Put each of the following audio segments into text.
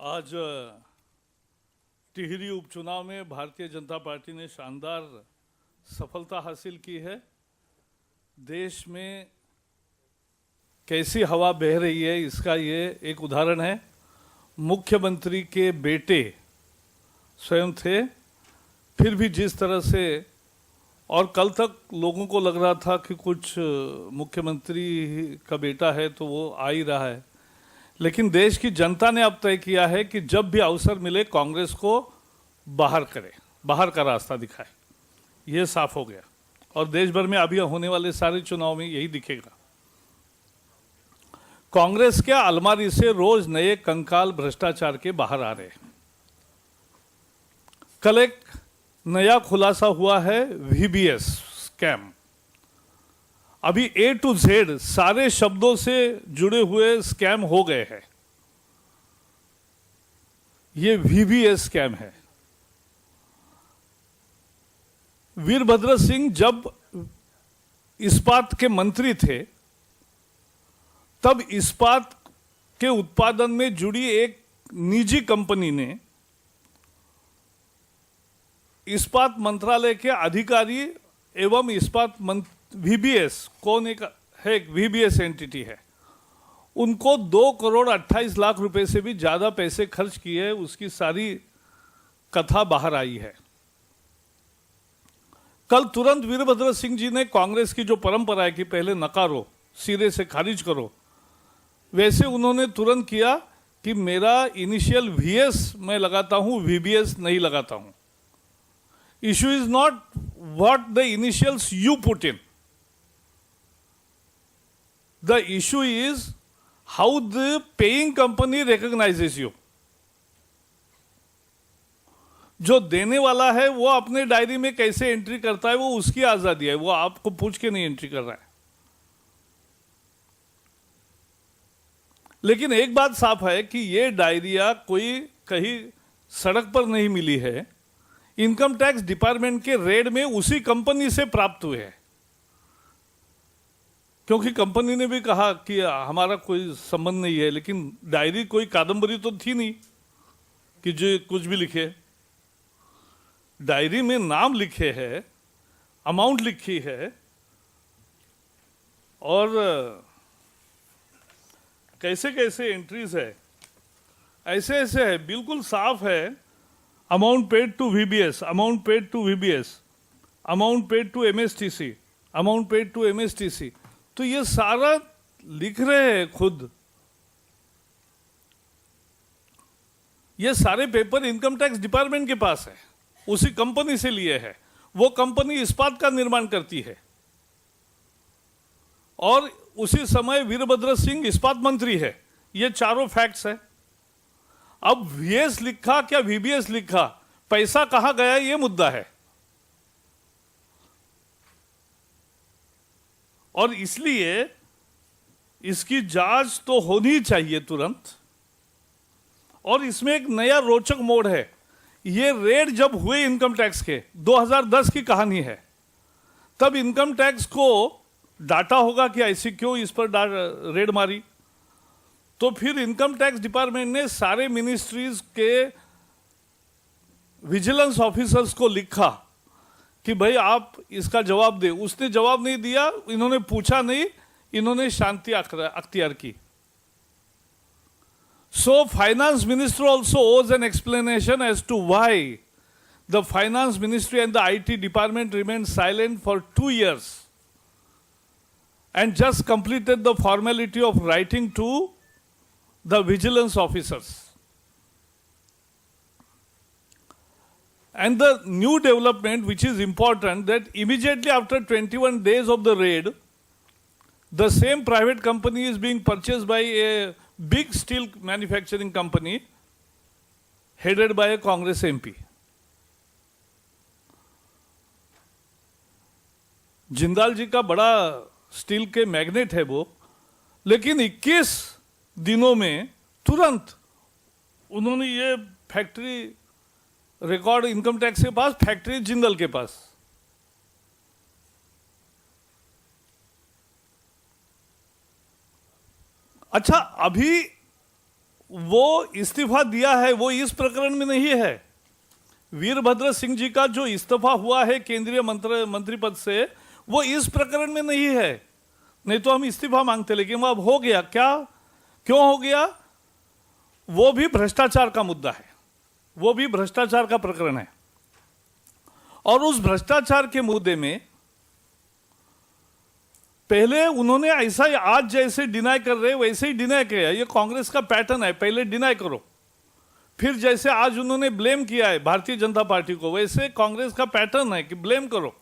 आज टिहरी उपचुनाव में भारतीय जनता पार्टी ने शानदार सफलता हासिल की है। देश में कैसी हवा बह रही है इसका ये एक उदाहरण है। मुख्यमंत्री के बेटे स्वयं थे, फिर भी जिस तरह से, और कल तक लोगों को लग रहा था कि कुछ मुख्यमंत्री का बेटा है तो वो आ ही रहा है, लेकिन देश की जनता ने अब तय किया है कि जब भी अवसर मिले कांग्रेस को बाहर करे, बाहर का रास्ता दिखाए। ये साफ हो गया और देश भर में अभी होने वाले सारे चुनाव में यही दिखेगा। कांग्रेस के अलमारी से रोज नए कंकाल भ्रष्टाचार के बाहर आ रहे हैं। कल एक नया खुलासा हुआ है वीबीएस स्कैम। अभी ए टू जेड सारे शब्दों से जुड़े हुए स्कैम हो गए हैं। ये वीबीएस स्कैम है। वीरभद्र सिंह जब इस्पात के मंत्री थे तब इस्पात के उत्पादन में जुड़ी एक निजी कंपनी ने इस्पात मंत्रालय के अधिकारी एवं इस्पात वीबीएस कौन एक है, वीबीएस एंटिटी है, उनको 2,28,00,000 रुपए से भी ज्यादा पैसे खर्च किए। उसकी सारी कथा बाहर आई है। कल तुरंत वीरभद्र सिंह जी ने कांग्रेस की जो परंपरा है कि पहले नकारो, सिरे से खारिज करो, वैसे उन्होंने तुरंत किया कि मेरा इनिशियल वीएस मैं लगाता हूं, वीबीएस नहीं लगाता हूं। Issue is not what the initials you put in, the issue is how the paying company recognizes you. जो देने वाला है वो अपने डायरी में कैसे एंट्री करता है वो उसकी आजादी है, वो आपको पूछ के नहीं एंट्री कर रहा है। लेकिन एक बात साफ है कि ये डायरिया कोई कहीं सड़क पर नहीं मिली है, इनकम टैक्स डिपार्टमेंट के रेड में उसी कंपनी से प्राप्त हुए हैं। क्योंकि कंपनी ने भी कहा कि हमारा कोई संबंध नहीं है, लेकिन डायरी कोई कादंबरी तो थी नहीं कि जो कुछ भी लिखे। डायरी में नाम लिखे हैं, अमाउंट लिखी है और कैसे कैसे एंट्रीज है, ऐसे ऐसे है, बिल्कुल साफ है। Amount paid to VBS, amount paid to VBS, amount paid to MSTC, amount paid to MSTC. तो ये सारा लिख रहे हैं खुद। ये सारे पेपर इनकम टैक्स डिपार्टमेंट के पास है, उसी कंपनी से लिए है। वो कंपनी इस्पात का निर्माण करती है और उसी समय वीरभद्र सिंह इस्पात मंत्री है। ये चारों फैक्ट्स है। अब वीएस लिखा क्या वीबीएस लिखा, पैसा कहां गया ये मुद्दा है। और इसलिए इसकी जांच तो होनी चाहिए तुरंत। और इसमें एक नया रोचक मोड़ है। ये रेड जब हुए इनकम टैक्स के 2010 की कहानी है, तब इनकम टैक्स को डाटा होगा कि ऐसी क्यों इस पर रेड मारी। तो फिर इनकम टैक्स डिपार्टमेंट ने सारे मिनिस्ट्रीज के विजिलेंस ऑफिसर्स को लिखा कि भाई आप इसका जवाब दे। उसने जवाब नहीं दिया, इन्होंने पूछा नहीं, इन्होंने शांति अख्तियार की। So finance minister also owes an explanation as to why the finance ministry and the IT department remain silent for 2 years and just completed the formality of writing to the vigilance officers. And the new development, which is important, that immediately after 21 days of the raid, the same private company is being purchased by a big steel manufacturing company headed by a Congress MP. Jindal ji का बड़ा steel के magnet है वो, लेकिन 21 दिनों में तुरंत उन्होंने ये फैक्ट्री रिकॉर्ड इनकम टैक्स के पास, फैक्ट्री जिंदल के पास। अच्छा, अभी वो इस्तीफा दिया है वो इस प्रकरण में नहीं है। वीरभद्र सिंह जी का जो इस्तीफा हुआ है केंद्रीय मंत्री पद से, वो इस प्रकरण में नहीं है। नहीं तो हम इस्तीफा मांगते, लेकिन वो अब हो गया। क्या, क्यों हो गया? वो भी भ्रष्टाचार का मुद्दा है, वो भी भ्रष्टाचार का प्रकरण है। और उस भ्रष्टाचार के मुद्दे में पहले उन्होंने ऐसा ही, आज जैसे डिनाई कर रहे वैसे ही डिनाई किया। ये कांग्रेस का पैटर्न है, पहले डिनाई करो, फिर जैसे आज उन्होंने ब्लेम किया है भारतीय जनता पार्टी को, वैसे कांग्रेस का पैटर्न है कि ब्लेम करो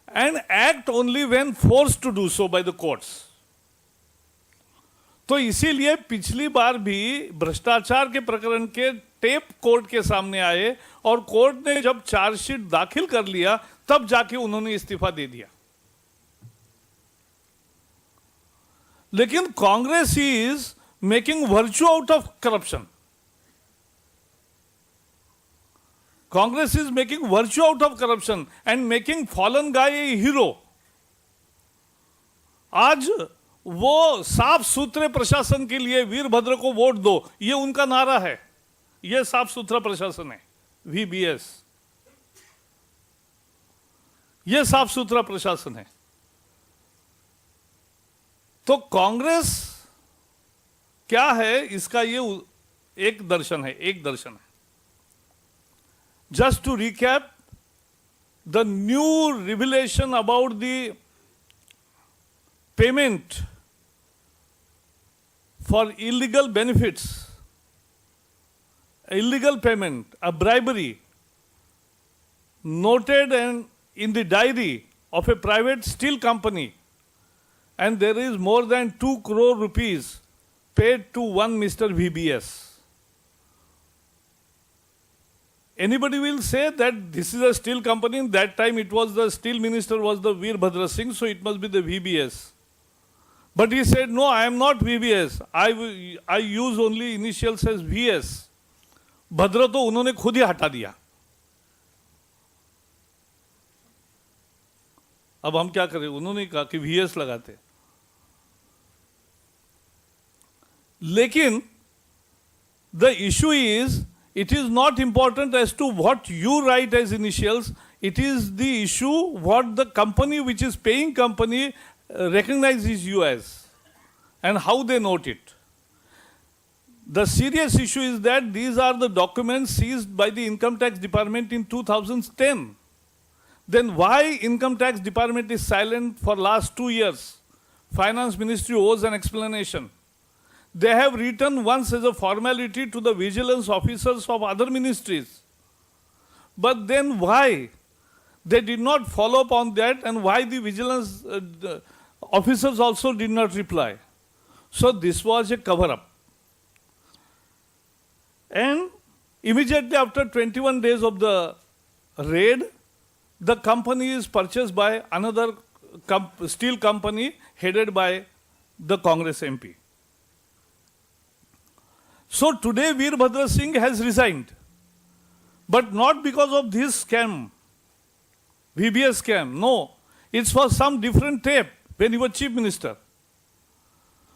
and act only when forced to do so by the courts. तो इसीलिए पिछली बार भी भ्रष्टाचार के प्रकरण के टेप कोर्ट के सामने आए और कोर्ट ने जब चार्जशीट दाखिल कर लिया तब जाके उन्होंने इस्तीफा दे दिया। लेकिन Congress is making virtue out of corruption. Congress is making virtue out of corruption and making fallen guy A hero. आज वो साफ सुथरे प्रशासन के लिए वीरभद्र को वोट दो, ये उनका नारा है। ये साफ सुथरा प्रशासन है, VBS, ये साफ सुथरा प्रशासन है। तो कांग्रेस क्या है, इसका ये एक दर्शन है, एक दर्शन है। Just to recap, the new revelation about the payment for illegal benefits, illegal payment, a bribery noted and in the diary of a private steel company, and there is more than 2 crore rupees paid to one Mr. VBS. Anybody will say that this is a steel company. In that time it was the steel minister was the Veerbhadra Singh, so it must be the VBS. But he said, no, I am not VBS. I use only initials as VS. भद्र तो उन्होंने खुद ही हटा दिया। अब हम क्या करें? उन्होंने कहा कि VS लगाते। लेकिन the issue is, it is not important as to what you write as initials. It is the issue what the company which is paying company recognizes you as and how they note it. The serious issue is that these are the documents seized by the Income Tax Department in 2010. Then why Income Tax Department is silent for last 2 years? Finance Ministry owes an explanation. They have written once as a formality to the vigilance officers of other ministries. But then why they did not follow up on that, and why the vigilance officers also did not reply? So this was a cover-up. And immediately after 21 days of the raid, the company is purchased by another steel company headed by the Congress MP. So today Veerbhadra Singh has resigned, but not because of this scam, VBS scam. No, it's for some different tape when he was chief minister.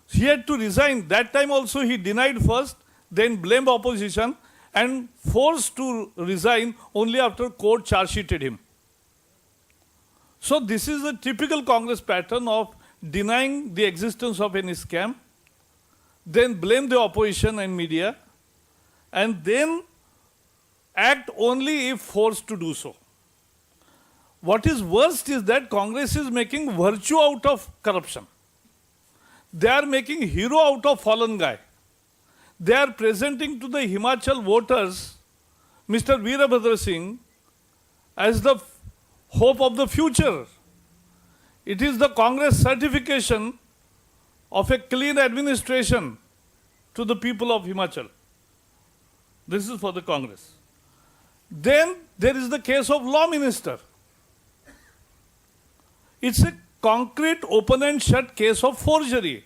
He had to resign. That time also he denied first, then blamed opposition and forced to resign only after court charge sheeted him. So this is a typical Congress pattern of denying the existence of any scam, then blame the opposition and media, and then act only if forced to do so. What is worst is that Congress is making virtue out of corruption. They are making hero out of fallen guy. They are presenting to the Himachal voters Mr. Veerbhadra Singh as the hope of the future. It is the Congress certification of a clean administration to the people of Himachal. This is for the Congress. Then there is the case of law minister. It's a concrete open and shut case of forgery.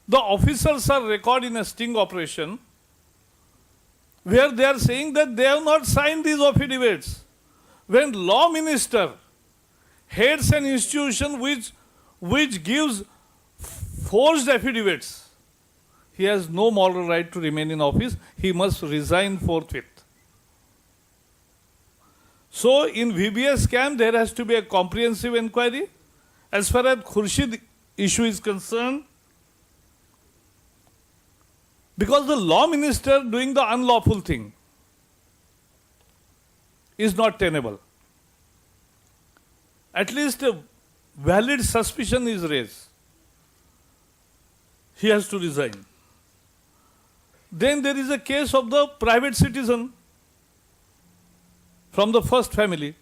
The officers are recorded in a sting operation where they are saying that they have not signed these affidavits. When law minister heads an institution which gives forged affidavits, he has no moral right to remain in office. He must resign forthwith. So in VBS scam, there has to be a comprehensive inquiry. As far as Khurshid issue is concerned, because the law minister doing the unlawful thing is not tenable. At least a valid suspicion is raised. He has to resign. Then there is a case of the private citizen from the first family.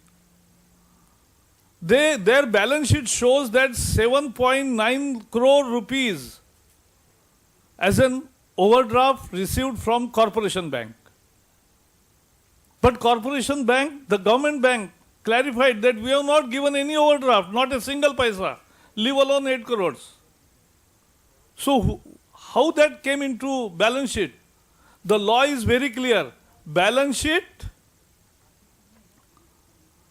Their balance sheet shows that 7.9 crore rupees as an overdraft received from Corporation Bank. But Corporation Bank, the government bank, clarified that we have not given any overdraft, not a single paisa, leave alone 8 crores. So how that came into balance sheet? The law is very clear. Balance sheet,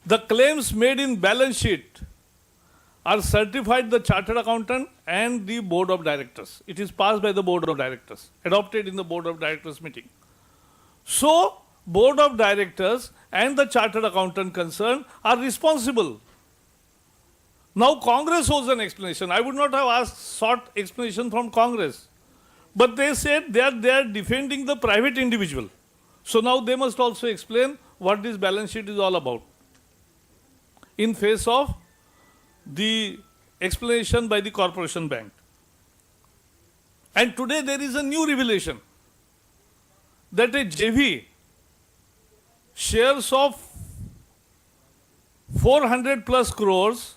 the claims made in balance sheet are certified the chartered accountant and the board of directors. It is passed by the board of directors, adopted in the board of directors meeting. So, board of directors and the chartered accountant concerned are responsible. Now Congress owes an explanation. I would not have sought explanation from Congress. But they said they are defending the private individual. So now they must also explain what this balance sheet is all about, in face of the explanation by the Corporation Bank. And today there is a new revelation that a JV shares of 400 plus crores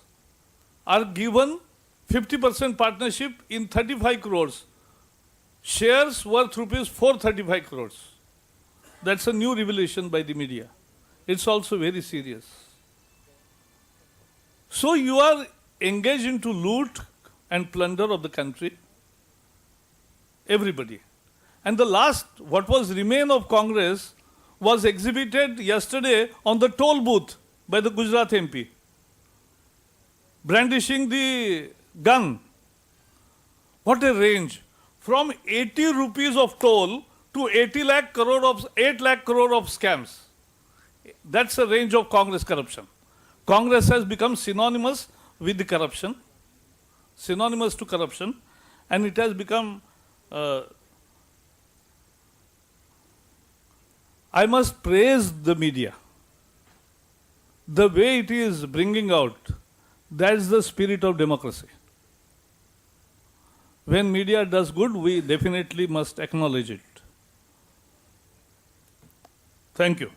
are given 50% partnership in 35 crores. Shares worth rupees 435 crores. That's a new revelation by the media. It's also very serious. So you are engaged into loot and plunder of the country, everybody. And the last, what was remain of Congress, was exhibited yesterday on the toll booth by the Gujarat MP, brandishing the gun. What a range. From 80 rupees of toll to 8 lakh crore of scams. That's the range of Congress corruption. Congress has become synonymous with the corruption, synonymous to corruption, and it has become, I must praise the media. The way it is bringing out, that's the spirit of democracy. When media does good, we definitely must acknowledge it. Thank you.